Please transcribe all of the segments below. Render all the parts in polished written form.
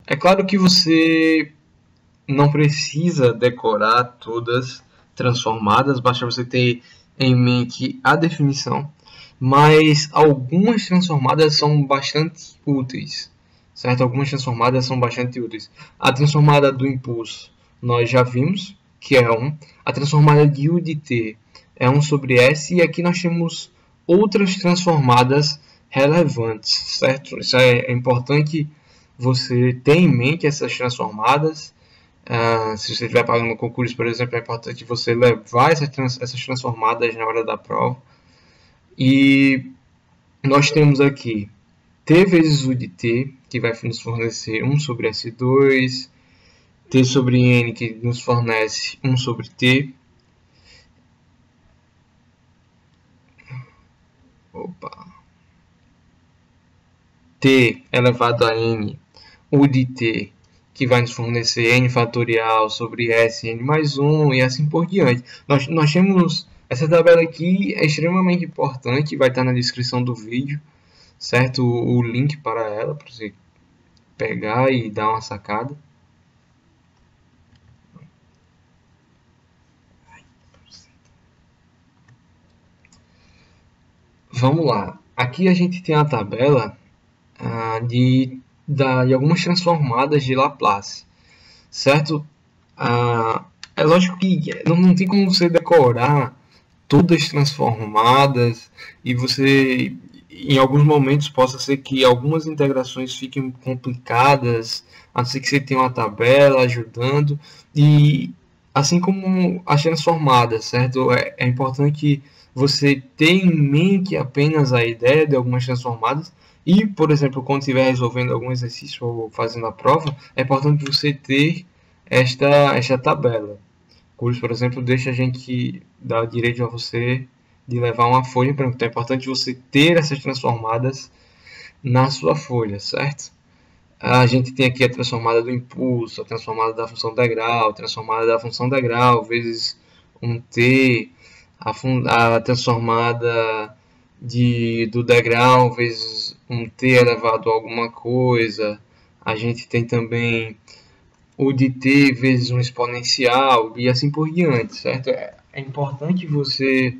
É claro que você não precisa decorar todas transformadas, basta você ter em mente a definição, mas algumas transformadas são bastante úteis, certo? Algumas transformadas são bastante úteis. A transformada do impulso nós já vimos, que é 1. A transformada de U de T é 1 sobre S, e aqui nós temos outras transformadas relevantes, certo? Isso é importante você ter em mente essas transformadas. Se você estiver pagando concurso, por exemplo, é importante você levar essas transformadas na hora da prova. E nós temos aqui T vezes U de T, que vai nos fornecer 1 sobre S2, T sobre N, que nos fornece 1 sobre T. T elevado a N, U de T, que vai nos fornecer N fatorial sobre S, N mais 1, e assim por diante. Nós temos essa tabela aqui, é extremamente importante, vai estar na descrição do vídeo, certo? O link para ela, para você pegar e dar uma sacada. Vamos lá. Aqui a gente tem a tabela de algumas transformadas de Laplace, certo? É lógico que não tem como você decorar todas transformadas, e você, em alguns momentos, possa ser que algumas integrações fiquem complicadas, a não ser que você tenha uma tabela ajudando, e assim como as transformadas, certo? É importante você ter em mente apenas a ideia de algumas transformadas, e, por exemplo, quando estiver resolvendo algum exercício ou fazendo a prova, é importante você ter esta tabela. Curso, por exemplo, deixa a gente dar direito a você de levar uma folha, então é importante você ter essas transformadas na sua folha, certo? A gente tem aqui a transformada do impulso, a transformada da função degrau, a transformada da função degrau vezes um t, a transformada do degrau vezes um t elevado a alguma coisa. A gente tem também o de t vezes um exponencial e assim por diante, certo? É importante você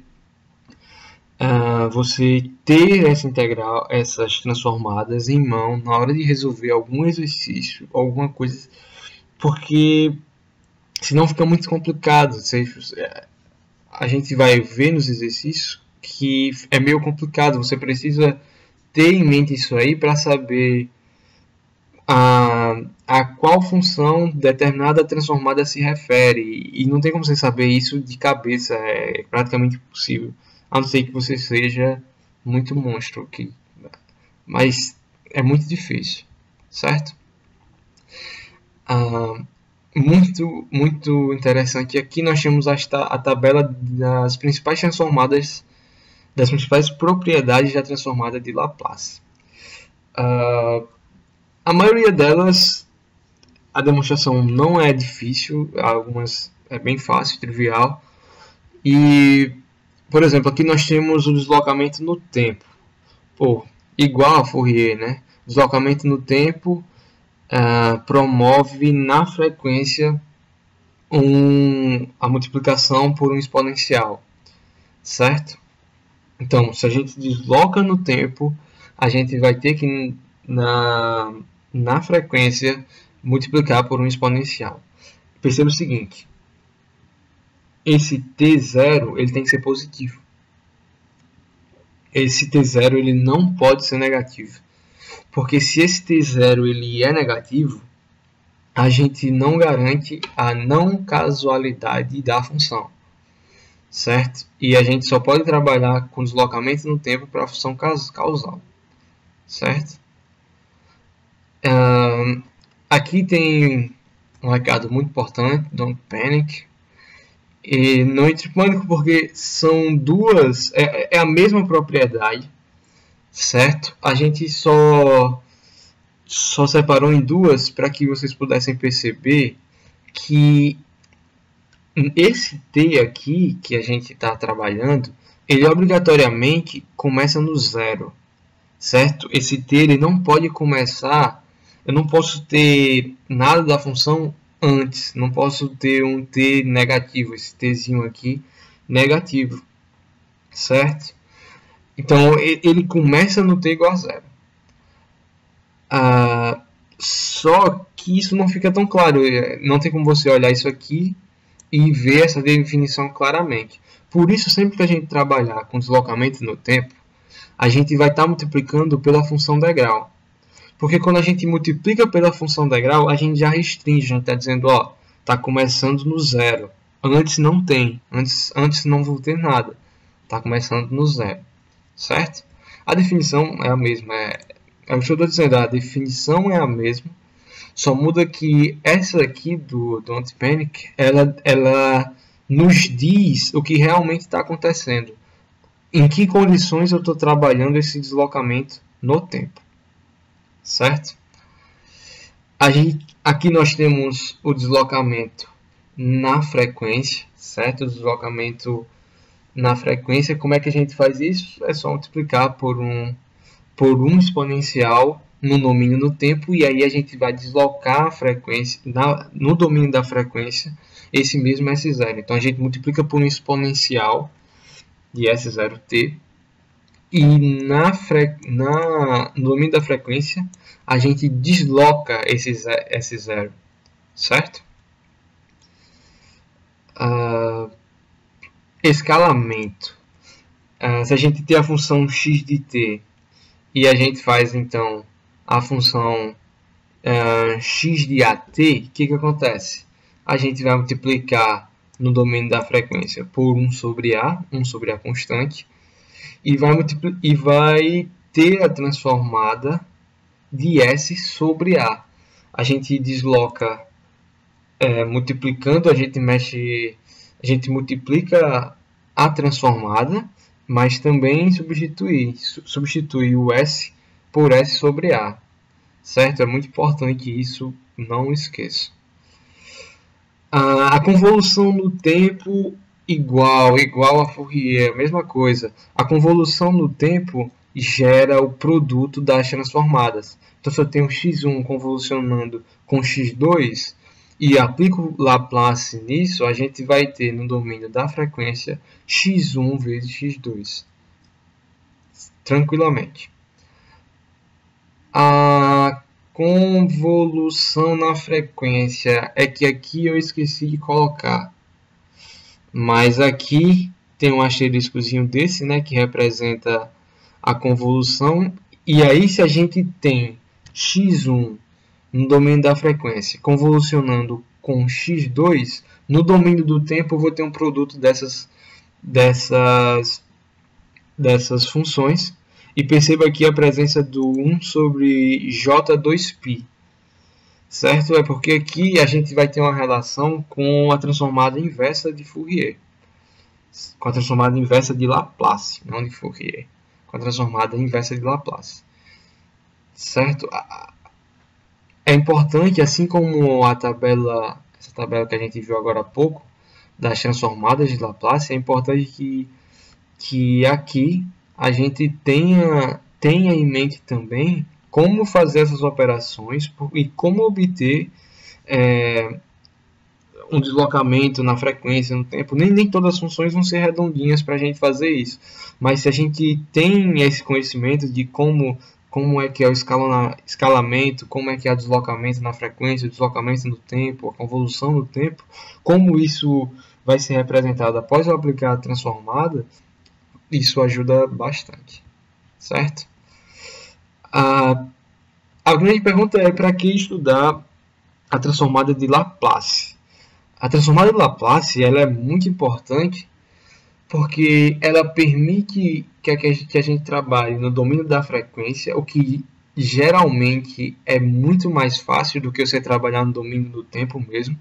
ter essa integral, essas transformadas em mão na hora de resolver algum exercício, alguma coisa, porque senão fica muito complicado. A gente vai ver nos exercícios que é meio complicado. Você precisa ter em mente isso aí para saber a qual função determinada transformada se refere, e não tem como você saber isso de cabeça, é praticamente impossível, a não ser que você seja muito monstro aqui, mas é muito difícil, certo? Muito interessante. Aqui nós temos a tabela das principais transformadas, das principais propriedades da transformada de Laplace. A maioria delas, a demonstração não é difícil, algumas é bem fácil, trivial. E, por exemplo, aqui nós temos o deslocamento no tempo. Igual a Fourier, né? Deslocamento no tempo promove na frequência a multiplicação por um exponencial, certo? Então, se a gente desloca no tempo, a gente vai ter que na frequência multiplicar por um exponencial. Perceba o seguinte: esse t0 ele tem que ser positivo. Esse t0 ele não pode ser negativo, porque se esse t0 ele é negativo, a gente não garante a não casualidade da função, certo? E a gente só pode trabalhar com deslocamento no tempo para a função causal, certo? Aqui tem um recado muito importante: don't panic. E não entre em pânico, porque são duas, é a mesma propriedade, certo? A gente só separou em duas para que vocês pudessem perceber que esse t aqui que a gente está trabalhando, ele obrigatoriamente começa no zero, certo? Esse t ele não pode começar, eu não posso ter nada da função antes, não posso ter um t negativo, esse tzinho aqui negativo, certo? Então ele começa no t igual a zero. Só que isso não fica tão claro, não tem como você olhar isso aqui e ver essa definição claramente. Por isso, sempre que a gente trabalhar com deslocamento no tempo, a gente vai estar multiplicando pela função degrau. Porque quando a gente multiplica pela função degrau, a gente já restringe, a gente está dizendo, ó, está começando no zero. Antes não tem, antes não vou ter nada. Está começando no zero, certo? A definição é a mesma, é o que eu estou dizendo, a definição é a mesma, só muda que essa aqui do Don't Panic, ela nos diz o que realmente está acontecendo. Em que condições eu estou trabalhando esse deslocamento no tempo. Certo? Aqui nós temos o deslocamento na frequência. Certo? O deslocamento na frequência. Como é que a gente faz isso? É só multiplicar por um exponencial no domínio do tempo, e aí a gente vai deslocar a frequência no domínio da frequência, esse mesmo S0. Então a gente multiplica por um exponencial de S0t, e no domínio da frequência a gente desloca esse S0, certo? Escalamento. Se a gente tem a função x de t e a gente faz então a função x de at, o que acontece? A gente vai multiplicar no domínio da frequência por 1 sobre a constante, e vai ter a transformada de S sobre A. A gente desloca multiplicando, a gente multiplica a transformada, mas também substitui o S por S sobre A. Certo? É muito importante isso, não esqueça. A convolução no tempo igual a Fourier, a mesma coisa. A convolução no tempo gera o produto das transformadas. Então, se eu tenho x1 convolucionando com x2 e aplico Laplace nisso, a gente vai ter no domínio da frequência x1 vezes x2. Tranquilamente. A convolução na frequência é que aqui eu esqueci de colocar. Mas aqui tem um asteriscozinho desse, né, que representa a convolução. E aí, se a gente tem x1 no domínio da frequência convolucionando com x2, no domínio do tempo eu vou ter um produto dessas funções. E perceba aqui a presença do 1 sobre J2π. Certo? É porque aqui a gente vai ter uma relação com a transformada inversa de Fourier. Com a transformada inversa de Laplace, não de Fourier. Com a transformada inversa de Laplace. Certo? É importante, assim como essa tabela que a gente viu agora há pouco, das transformadas de Laplace, é importante que aqui a gente tenha em mente também como fazer essas operações e como obter um deslocamento na frequência, no tempo. Nem todas as funções vão ser redondinhas para a gente fazer isso. Mas se a gente tem esse conhecimento de como é que é o escalamento, como é que é o deslocamento na frequência, o deslocamento no tempo, a convolução no tempo, como isso vai ser representado após eu aplicar a transformada, isso ajuda bastante, certo? A grande pergunta é para que estudar a transformada de Laplace? A transformada de Laplace ela é muito importante porque ela permite que a gente trabalhe no domínio da frequência, o que geralmente é muito mais fácil do que você trabalhar no domínio do tempo mesmo.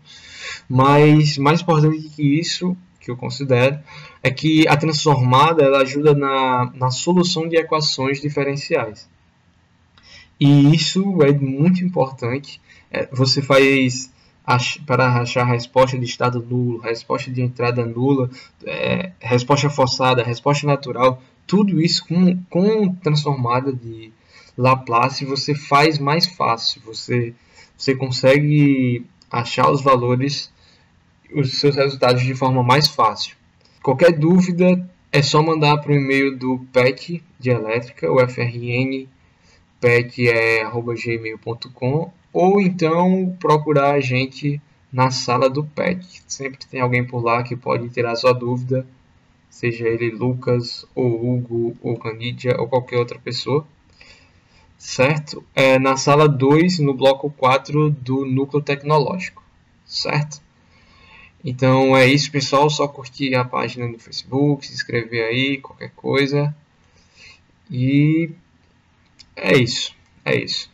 Mas mais importante que isso, que eu considero, é que a transformada ela ajuda na solução de equações diferenciais. E isso é muito importante. Você faz para achar resposta de estado nulo, resposta de entrada nula, resposta forçada, resposta natural, tudo isso com transformada de Laplace você faz mais fácil, você consegue achar os valores, os seus resultados de forma mais fácil. Qualquer dúvida é só mandar para o e-mail do PET de elétrica, o FRN pet@gmail.com, ou então procurar a gente na sala do PET. Sempre tem alguém por lá que pode tirar sua dúvida, seja ele Lucas, ou Hugo, ou Canidia, ou qualquer outra pessoa. Certo? Na sala 2, no bloco 4 do núcleo tecnológico. Certo? Então é isso, pessoal. Só curtir a página no Facebook, se inscrever aí, qualquer coisa. E é isso. É isso.